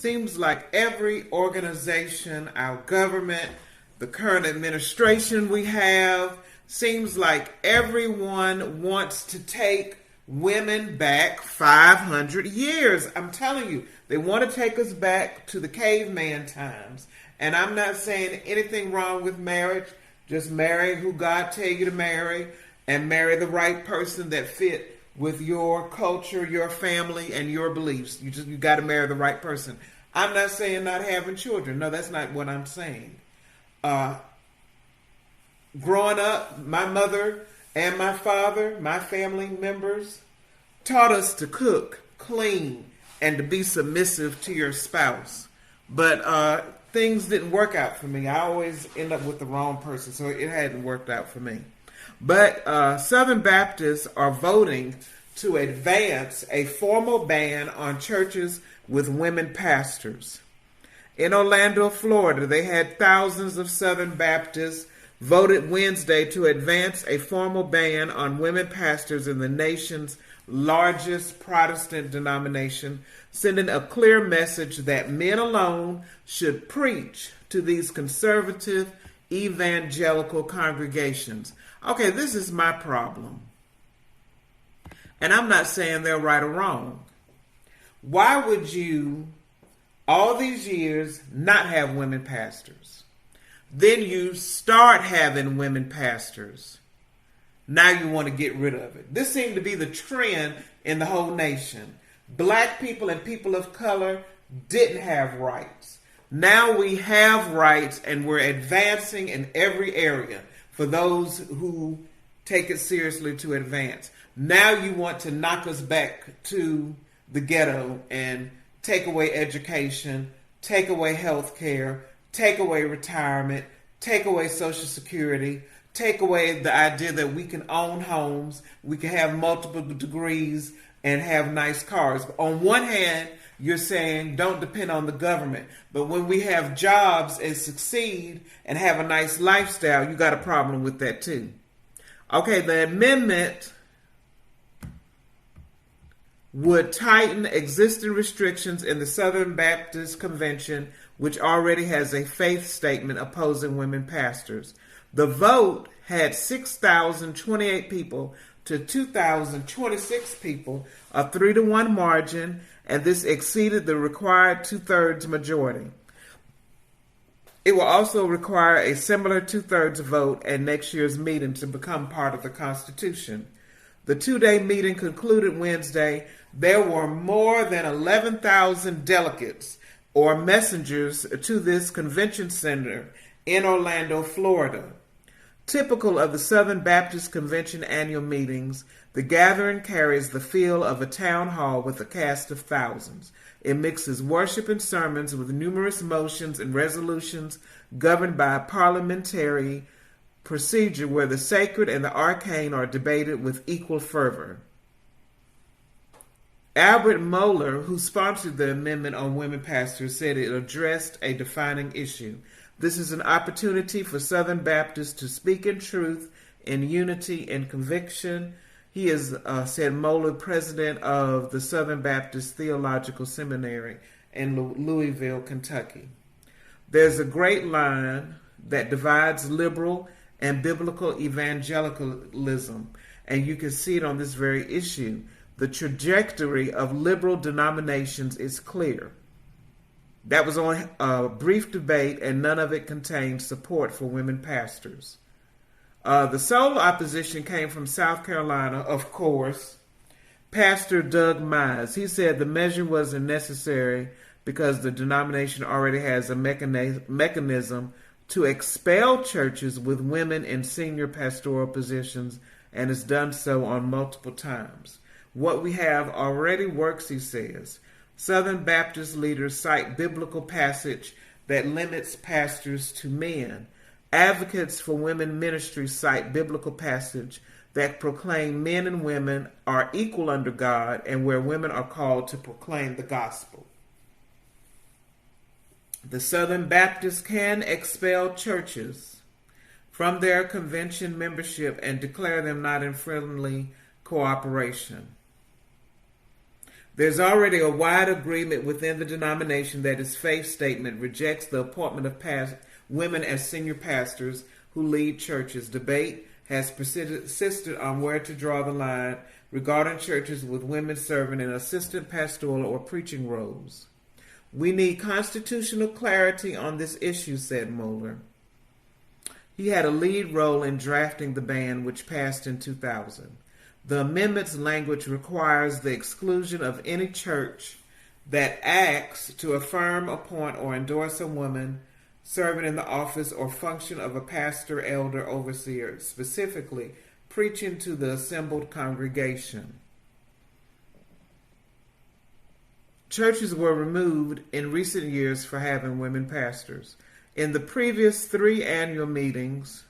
seems like every organization, our government, the current administration we have, seems like everyone wants to take women back 500 years. I'm telling you, they want to take us back to the caveman times. And I'm not saying anything wrong with marriage. Just marry who God tell you to marry, and marry the right person that fit with your culture, your family, and your beliefs. You got to marry the right person. I'm not saying not having children. No, that's not what I'm saying. Growing up, my mother and my father, my family members, taught us to cook, clean, and to be submissive to your spouse. But things didn't work out for me. I always end up with the wrong person, so it hadn't worked out for me. But Southern Baptists are voting to advance a formal ban on churches with women pastors. In Orlando, Florida, they had thousands of Southern Baptists voted Wednesday to advance a formal ban on women pastors in the nation's largest Protestant denomination, sending a clear message that men alone should preach to these conservative evangelical congregations. Okay, this is my problem. And I'm not saying they're right or wrong. Why would you, all these years, not have women pastors? Then you start having women pastors. Now you want to get rid of it. This seemed to be the trend in the whole nation. Black people and people of color didn't have rights. Now we have rights, and we're advancing in every area for those who take it seriously to advance. Now you want to knock us back to the ghetto and take away education, take away health care, take away retirement, take away Social Security, take away the idea that we can own homes, we can have multiple degrees, and have nice cars. On one hand, you're saying don't depend on the government. But when we have jobs and succeed and have a nice lifestyle, you got a problem with that too. Okay, the amendment would tighten existing restrictions in the Southern Baptist Convention, which already has a faith statement opposing women pastors. The vote had 6,028 people to 2,026 people, a 3-to-1 margin, and this exceeded the required 2/3 majority. It will also require a similar 2/3 vote at next year's meeting to become part of the Constitution. The 2-day meeting concluded Wednesday. There were more than 11,000 delegates or messengers to this convention center in Orlando, Florida. Typical of the Southern Baptist Convention annual meetings, the gathering carries the feel of a town hall with a cast of thousands. It mixes worship and sermons with numerous motions and resolutions governed by a parliamentary procedure where the sacred and the arcane are debated with equal fervor. Albert Mohler, who sponsored the amendment on women pastors, said it addressed a defining issue. This is an opportunity for Southern Baptists to speak in truth, in unity, and conviction. He is, said Mohler, president of the Southern Baptist Theological Seminary in Louisville, Kentucky. There's a great line that divides liberal and biblical evangelicalism, and you can see it on this very issue. The trajectory of liberal denominations is clear. That was only a brief debate, and none of it contained support for women pastors. The sole opposition came from South Carolina, of course. Pastor Doug Mize. He said the measure wasn't necessary because the denomination already has a mechanism to expel churches with women in senior pastoral positions, and has done so on multiple times. What we have already works, he says. Southern Baptist leaders cite biblical passage that limits pastors to men. Advocates for women ministry cite biblical passage that proclaim men and women are equal under God and where women are called to proclaim the gospel. The Southern Baptists can expel churches from their convention membership and declare them not in friendly cooperation. There's already a wide agreement within the denomination that its faith statement rejects the appointment of women as senior pastors who lead churches. Debate has persisted on where to draw the line regarding churches with women serving in assistant pastoral or preaching roles. We need constitutional clarity on this issue, said Mohler. He had a lead role in drafting the ban, which passed in 2000. The amendment's language requires the exclusion of any church that acts to affirm, appoint, or endorse a woman serving in the office or function of a pastor, elder, overseer, specifically preaching to the assembled congregation. Churches were removed in recent years for having women pastors. In the previous 3 annual meetings,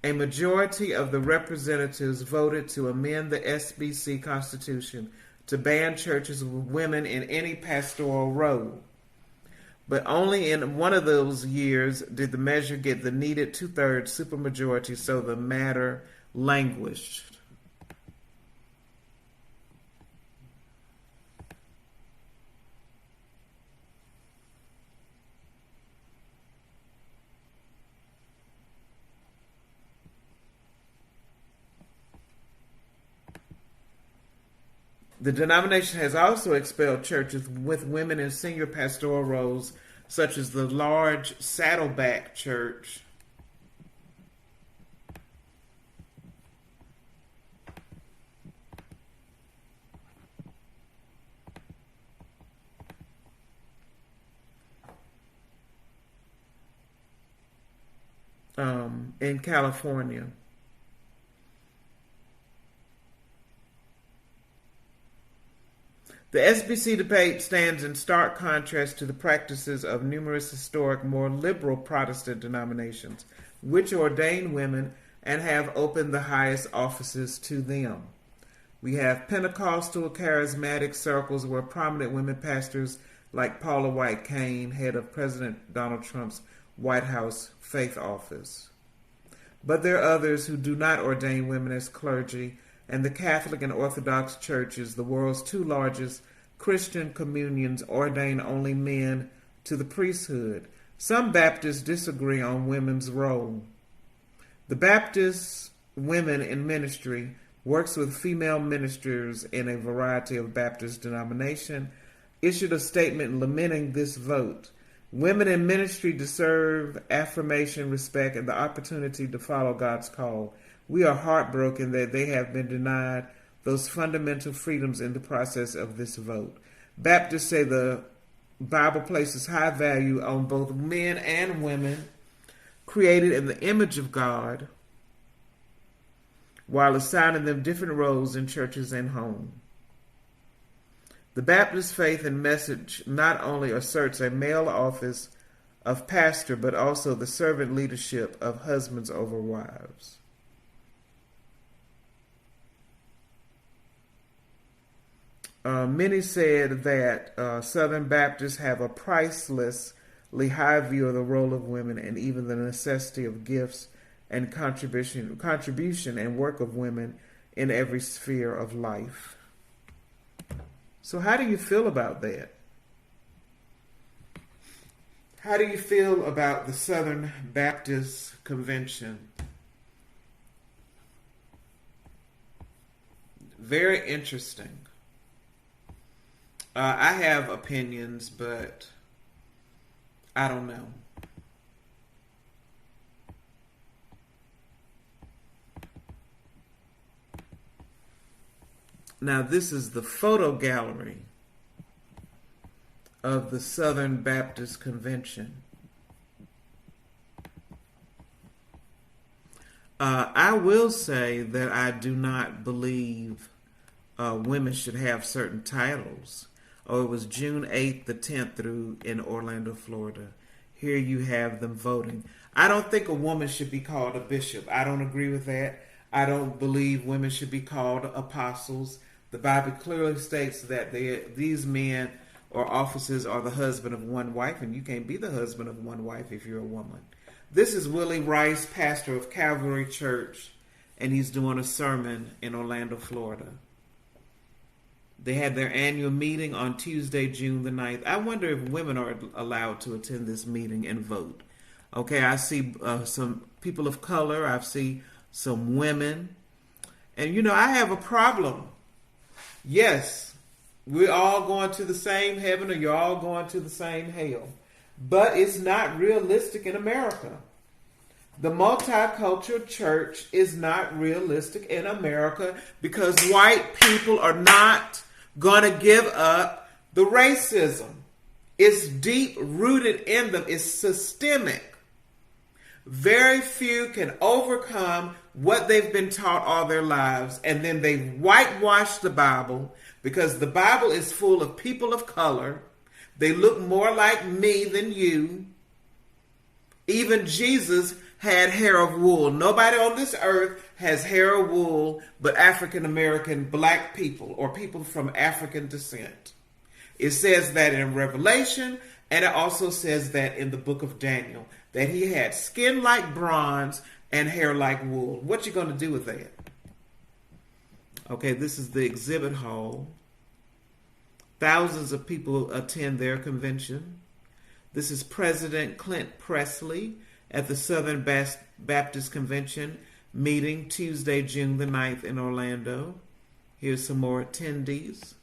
a majority of the representatives voted to amend the SBC Constitution to ban churches with women in any pastoral role. But only in one of those years did the measure get the needed 2/3 supermajority, so the matter languished. The denomination has also expelled churches with women in senior pastoral roles, such as the large Saddleback Church. In California. The SBC debate stands in stark contrast to the practices of numerous historic, more liberal Protestant denominations, which ordain women and have opened the highest offices to them. We have Pentecostal charismatic circles where prominent women pastors like Paula White Cain, head of President Donald Trump's White House Faith Office. But there are others who do not ordain women as clergy, and the Catholic and Orthodox churches, the world's 2 largest Christian communions, ordain only men to the priesthood. Some Baptists disagree on women's role. The Baptist Women in Ministry works with female ministers in a variety of Baptist denominations, issued a statement lamenting this vote. Women in ministry deserve affirmation, respect, and the opportunity to follow God's call. We are heartbroken that they have been denied those fundamental freedoms in the process of this vote. Baptists say the Bible places high value on both men and women created in the image of God, while assigning them different roles in churches and home. The Baptist faith and message not only asserts a male office of pastor, but also the servant leadership of husbands over wives. Many said that Southern Baptists have a pricelessly high view of the role of women and even the necessity of gifts and contribution and work of women in every sphere of life. So how do you feel about that? How do you feel about the Southern Baptist Convention? Very interesting. I have opinions, but I don't know. Now, this is the photo gallery of the Southern Baptist Convention. I will say that I do not believe women should have certain titles. Oh, it was June 8th, the 10th through in Orlando, Florida. Here you have them voting. I don't think a woman should be called a bishop. I don't agree with that. I don't believe women should be called apostles. The Bible clearly states that these men or offices are the husband of one wife, and you can't be the husband of one wife if you're a woman. This is Willie Rice, pastor of Calvary Church, and he's doing a sermon in Orlando, Florida. They had their annual meeting on Tuesday, June the 9th. I wonder if women are allowed to attend this meeting and vote. Okay, I see some people of color. I see some women. And, you know, I have a problem. Yes, we're all going to the same heaven, or you're all going to the same hell. But it's not realistic in America. The multicultural church is not realistic in America because white people are not going to give up the racism. It's deep rooted in them. It's systemic. Very few can overcome what they've been taught all their lives, and then they whitewash the Bible because the Bible is full of people of color. They look more like me than you. Even Jesus had hair of wool. Nobody on this earth has hair of wool but African American black people or people from African descent. It says that in Revelation, and it also says that in the book of Daniel, that he had skin like bronze and hair like wool. What you going to do with that? Okay, this is the exhibit hall. Thousands of people attend their convention. This is President Clint Presley at the Southern Baptist Convention meeting Tuesday, June the 9th in Orlando. Here's some more attendees.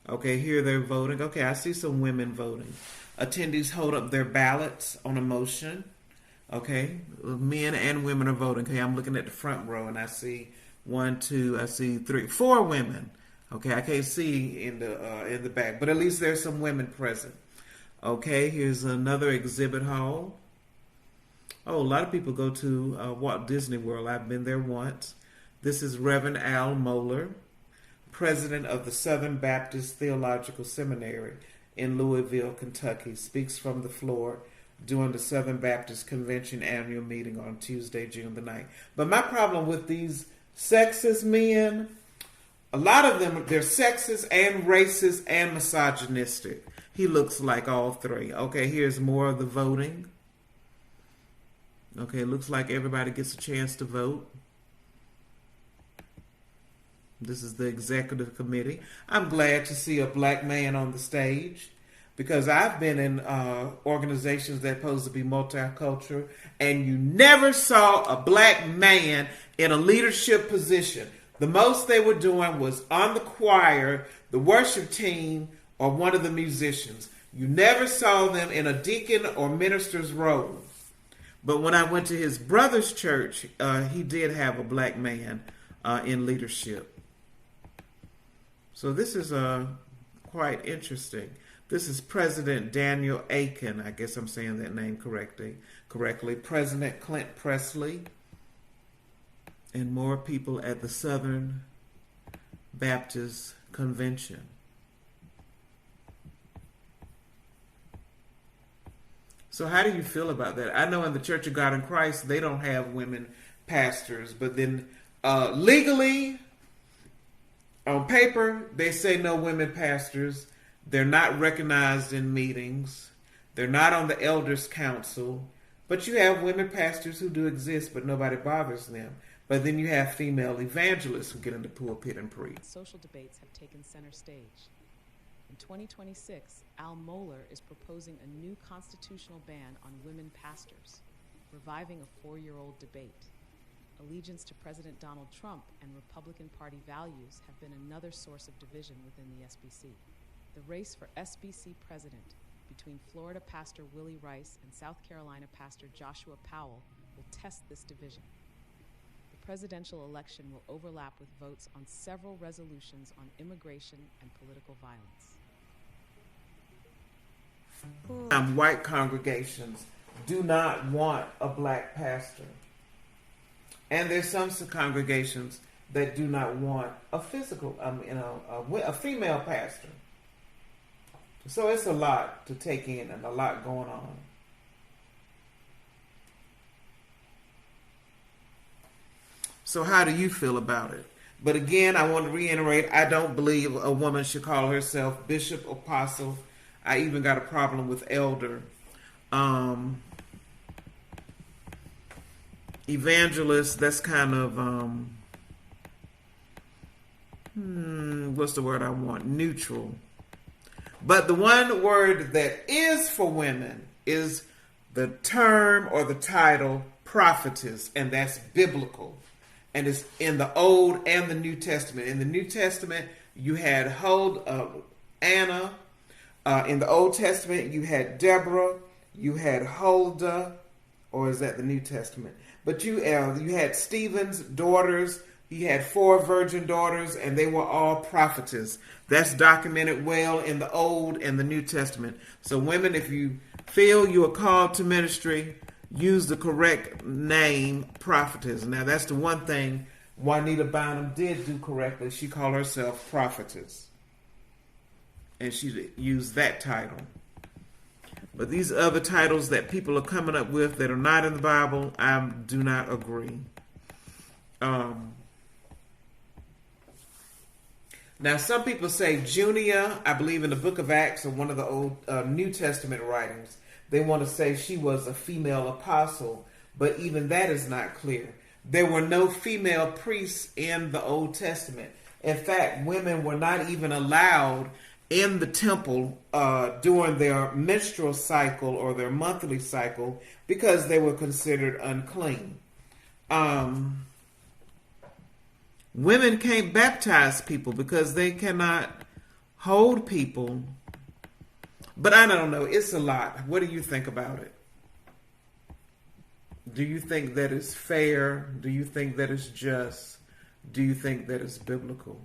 Okay, here they're voting. Okay, I see some women voting. Attendees hold up their ballots on a motion. Okay, men and women are voting. Okay, I'm looking at the front row and I see 1, 2, I see 3, 4 women. Okay, I can't see in the back, but at least there's some women present. Okay, here's another exhibit hall. Oh, a lot of people go to Walt Disney World. I've been there once. This is Reverend Al Mohler, president of the Southern Baptist Theological Seminary in Louisville, Kentucky, speaks from the floor during the Southern Baptist Convention annual meeting on Tuesday, June the 9th. But my problem with these sexist men, a lot of them, they're sexist and racist and misogynistic. He looks like all three. Okay, here's more of the voting. Okay, it looks like everybody gets a chance to vote. This is the executive committee. I'm glad to see a black man on the stage because I've been in organizations that are supposed to be multicultural, and you never saw a black man in a leadership position. The most they were doing was on the choir, the worship team, or one of the musicians. You never saw them in a deacon or minister's role. But when I went to his brother's church, he did have a black man in leadership. So this is quite interesting. This is President Daniel Aiken. I guess I'm saying that name correctly. President Clint Presley. And more people at the Southern Baptist Convention. So how do you feel about that? I know in the Church of God in Christ, they don't have women pastors, but then legally, on paper, they say no women pastors. They're not recognized in meetings. They're not on the elders' council. But you have women pastors who do exist, but nobody bothers them. But then you have female evangelists who get in the pulpit and preach. Social debates have taken center stage. In 2026, Al Mohler is proposing a new constitutional ban on women pastors, reviving a 4-year-old debate. Allegiance to President Donald Trump and Republican Party values have been another source of division within the SBC. The race for SBC president between Florida Pastor Willie Rice and South Carolina Pastor Joshua Powell will test this division. The presidential election will overlap with votes on several resolutions on immigration and political violence. White congregations do not want a black pastor. And there's some congregations that do not want a a female pastor. So it's a lot to take in and a lot going on. So how do you feel about it? But again, I want to reiterate, I don't believe a woman should call herself bishop, apostle. I even got a problem with elder. Evangelist, that's kind of, what's the word I want? Neutral. But the one word that is for women is the term or the title prophetess, and that's biblical. And it's in the Old and the New Testament. In the New Testament, you had Anna. In the Old Testament, you had Deborah. You had Huldah, or is that the New Testament? But you had Stephen's daughters. He had 4 virgin daughters, and they were all prophetess. That's documented well in the Old and the New Testament. So women, if you feel you are called to ministry, use the correct name, prophetess. Now, that's the one thing Juanita Bynum did do correctly. She called herself prophetess. And she used that title. But these other titles that people are coming up with that are not in the Bible, I do not agree. Now, some people say Junia, I believe in the book of Acts or one of the old New Testament writings, they want to say she was a female apostle, but even that is not clear. There were no female priests in the Old Testament. In fact, women were not even allowed in the temple during their menstrual cycle or their monthly cycle because they were considered unclean. Women can't baptize people because they cannot hold people. But I don't know. It's a lot. What do you think about it? Do you think that is fair? Do you think that is just? Do you think that is biblical?